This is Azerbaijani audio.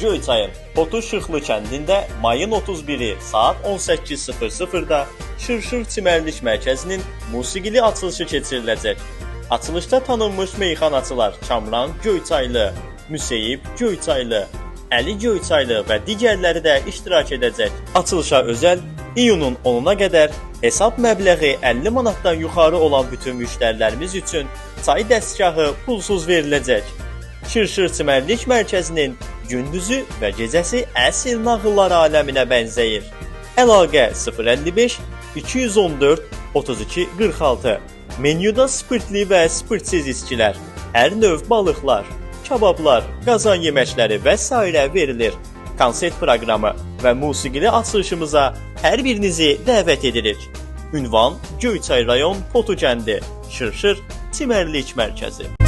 Göyçayın Potu-Şıxlı kəndində mayın 31-i saat 18:00-da Şırşır Çimərlik Mərkəzinin musiqili açılışı keçiriləcək. Açılışda tanınmış meyxanaçılar Kamran Göyçaylı, Müseyib Göyçaylı, Əli Göyçaylı və digərləri də iştirak edəcək. Açılışa özəl iyunun 10-una qədər hesab məbləği 50 manatdan yuxarı olan bütün müştərilərimiz üçün çay dəstgahı pulsuz veriləcək. Şırşır Çimərlik Mərkəzinin gündüzü və gecəsi əsl nağıllar aləminə bənzəyir. Əlaqə 055 214 32 46. Menyuda spirtli və spirtsiz içkilər, hər növ balıqlar, kabablar, qazan yeməkləri və s. verilir. Konsert proqramı və musiqili açılışımıza hər birinizi dəvət edirik. Ünvan Göyçay rayon Potu kəndi, Şırşır Çimərlik Mərkəzi.